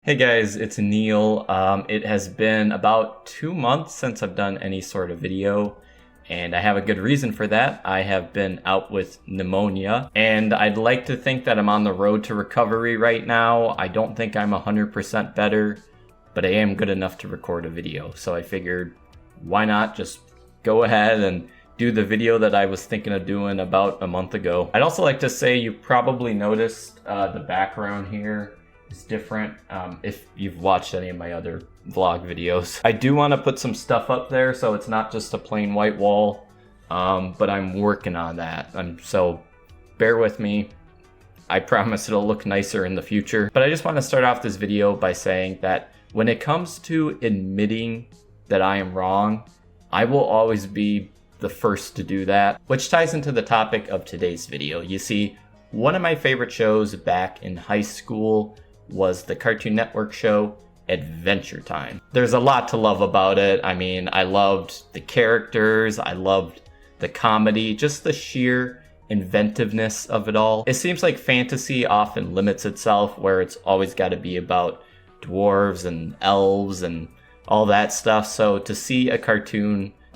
Hey guys, it's Neil. It has been about 2 months since I've done any sort of video, and I have a good reason for that. I have been out with pneumonia, and I'd like to think that I'm on the road to recovery right now. I don't think I'm 100% better, but I am good enough to record a video. So I figured, why not just go ahead and do the video that I was thinking of doing about a month ago. I'd also like to say you probably noticed the background here is different if you've watched any of my other vlog videos. I do want to put some stuff up there so it's not just a plain white wall, but I'm working on that. So bear with me. I promise it'll look nicer in the future. But I just want to start off this video by saying that when it comes to admitting that I am wrong, I will always be the first to do that, which ties into the topic of today's video. You see, one of my favorite shows back in high school was the Cartoon Network show Adventure Time. There's a lot to love about it. I mean, I loved the characters, I loved the comedy, just the sheer inventiveness of it all. It seems like fantasy often limits itself, where it's always got to be about dwarves and elves and all that stuff. So to see a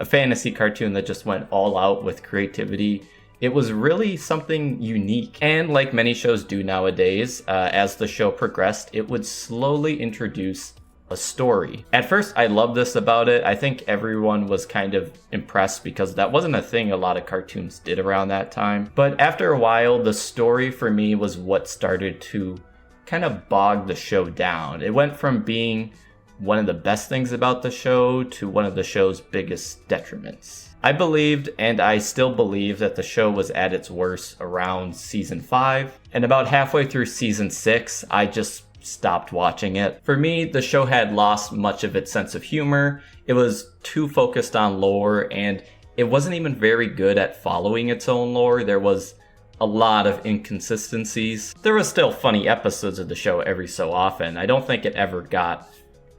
fantasy cartoon that just went all out with creativity, it was really something unique. And like many shows do nowadays, as the show progressed, it would slowly introduce a story. At first, I loved this about it. I think everyone was kind of impressed because that wasn't a thing a lot of cartoons did around that time. But after a while, the story for me was what started to kind of bog the show down. It went from being one of the best things about the show to one of the show's biggest detriments. I believed, and I still believe, that the show was at its worst around season 5, and about halfway through season 6, I just stopped watching it. For me, the show had lost much of its sense of humor. It was too focused on lore, and it wasn't even very good at following its own lore. There was a lot of inconsistencies. There was still funny episodes of the show every so often. I don't think it ever got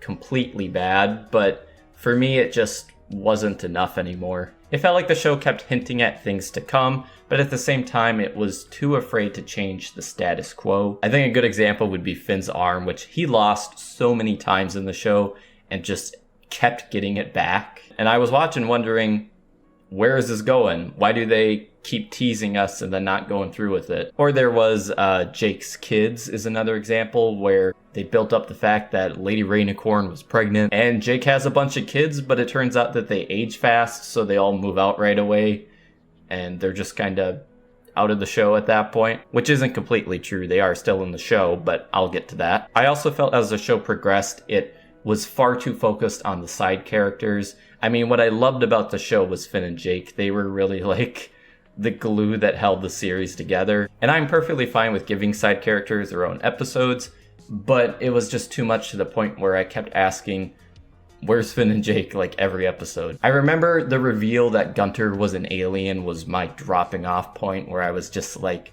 completely bad, but for me it just wasn't enough anymore. It felt like the show kept hinting at things to come, but at the same time it was too afraid to change the status quo. I think a good example would be Finn's arm, which he lost so many times in the show and just kept getting it back. And I was watching wondering, where is this going? Why do they keep teasing us and then not going through with it? Or there was Jake's kids is another example where they built up the fact that Lady Rainicorn was pregnant and Jake has a bunch of kids, but it turns out that they age fast, so they all move out right away and they're just kind of out of the show at that point, which isn't completely true. They are still in the show, but I'll get to that. I also felt as the show progressed, it was far too focused on the side characters. I mean, what I loved about the show was Finn and Jake. They were really like the glue that held the series together. And I'm perfectly fine with giving side characters their own episodes, but it was just too much to the point where I kept asking, where's Finn and Jake, like every episode. I remember the reveal that Gunter was an alien was my dropping off point, where I was just like,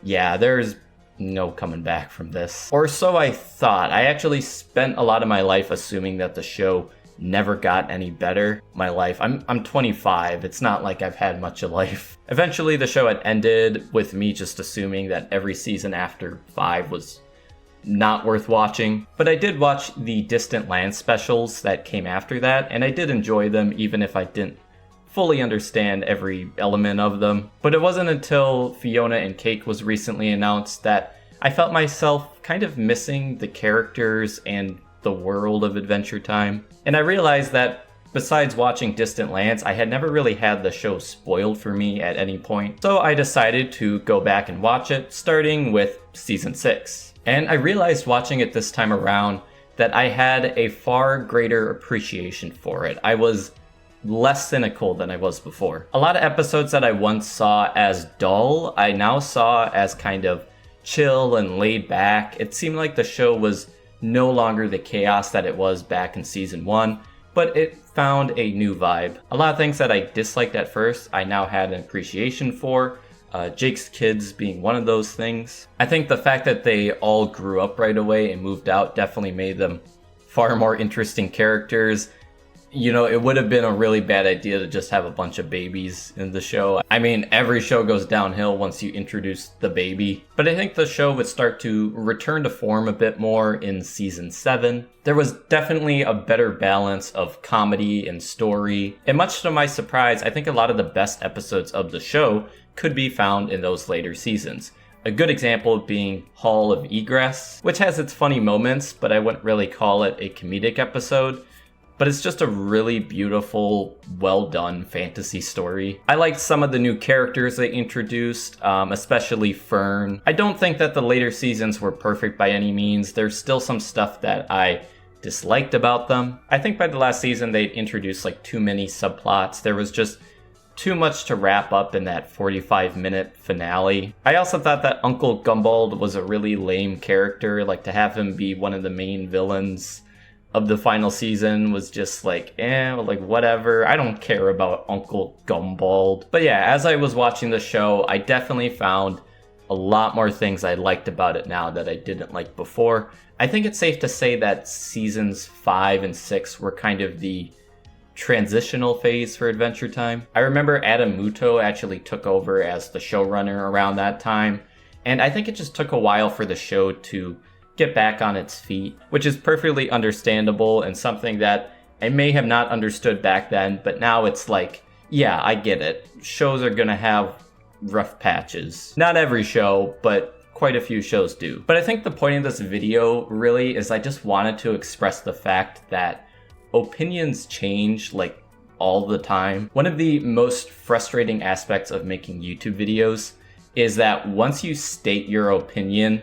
yeah, there's no coming back from this. Or so I thought. I actually spent a lot of my life assuming that the show never got any better. I'm 25. It's not like I've had much of life. Eventually the show had ended with me just assuming that every season after 5 was not worth watching. But I did watch the Distant Land specials that came after that, and I did enjoy them even if I didn't fully understand every element of them. But it wasn't until Fiona and Cake was recently announced that I felt myself kind of missing the characters and the world of Adventure Time. And I realized that besides watching Distant Lands, I had never really had the show spoiled for me at any point. So I decided to go back and watch it, starting with season 6. And I realized watching it this time around that I had a far greater appreciation for it. I was less cynical than I was before. A lot of episodes that I once saw as dull, I now saw as kind of chill and laid back. It seemed like the show was no longer the chaos that it was back in season 1, but it found a new vibe. A lot of things that I disliked at first, I now had an appreciation for. Jake's kids being one of those things. I think the fact that they all grew up right away and moved out definitely made them far more interesting characters. it would have been a really bad idea to just have a bunch of babies in the show. I mean, every show goes downhill once you introduce the baby. But I think the show would start to return to form a bit more in season 7. There was definitely a better balance of comedy and story. And much to my surprise, I think a lot of the best episodes of the show could be found in those later seasons. A good example being Hall of Egress, which has its funny moments, but I wouldn't really call it a comedic episode. But it's just a really beautiful, well-done fantasy story. I liked some of the new characters they introduced, especially Fern. I don't think that the later seasons were perfect by any means. There's still some stuff that I disliked about them. I think by the last season they'd introduced like too many subplots. There was just too much to wrap up in that 45-minute finale. I also thought that Uncle Gumbald was a really lame character. Like, to have him be one of the main villains of the final season was just like, whatever. I don't care about Uncle Gumbald. But yeah, as I was watching the show, I definitely found a lot more things I liked about it now that I didn't like before. I think it's safe to say that seasons 5 and 6 were kind of the transitional phase for Adventure Time. I remember Adam Muto actually took over as the showrunner around that time, and I think it just took a while for the show to get back on its feet, which is perfectly understandable and something that I may have not understood back then, but now it's like, yeah, I get it. Shows are gonna have rough patches. Not every show, but quite a few shows do. But I think the point of this video really is I just wanted to express the fact that opinions change like all the time. One of the most frustrating aspects of making YouTube videos is that once you state your opinion,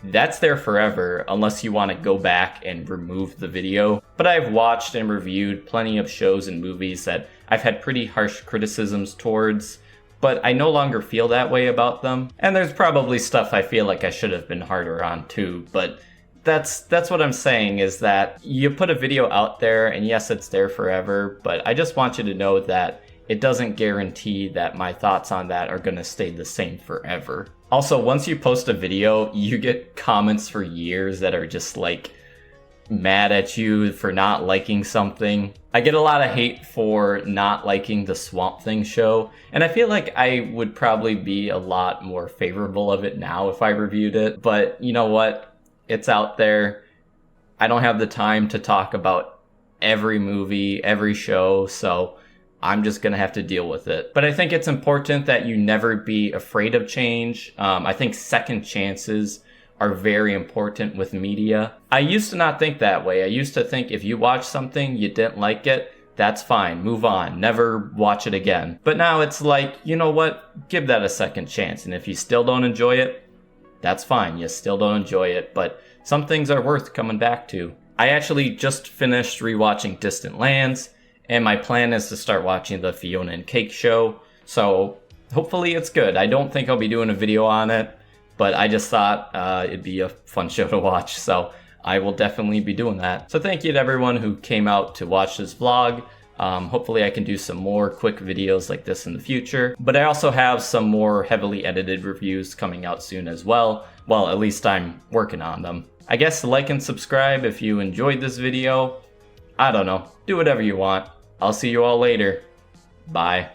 that's there forever unless you want to go back and remove the video. But I've watched and reviewed plenty of shows and movies that I've had pretty harsh criticisms towards, but I no longer feel that way about them. And there's probably stuff I feel like I should have been harder on too, but that's what I'm saying, is that you put a video out there and yes, it's there forever, but I just want you to know that it doesn't guarantee that my thoughts on that are going to stay the same forever. Also, once you post a video, you get comments for years that are just like mad at you for not liking something. I get a lot of hate for not liking the Swamp Thing show, and I feel like I would probably be a lot more favorable of it now if I reviewed it, but you know what? It's out there. I don't have the time to talk about every movie, every show, so I'm just gonna have to deal with it. But I think it's important that you never be afraid of change. I think second chances are very important with media. I used to not think that way. I used to think if you watch something, you didn't like it, that's fine, move on, never watch it again. But now it's like, you know what, give that a second chance. And if you still don't enjoy it, that's fine, you still don't enjoy it. But some things are worth coming back to. I actually just finished rewatching Distant Lands, and my plan is to start watching the Fiona and Cake show, so hopefully it's good. I don't think I'll be doing a video on it, but I just thought it'd be a fun show to watch, so I will definitely be doing that. So thank you to everyone who came out to watch this vlog. Hopefully I can do some more quick videos like this in the future, but I also have some more heavily edited reviews coming out soon as well. Well, at least I'm working on them. I guess like and subscribe if you enjoyed this video. I don't know, do whatever you want. I'll see you all later. Bye.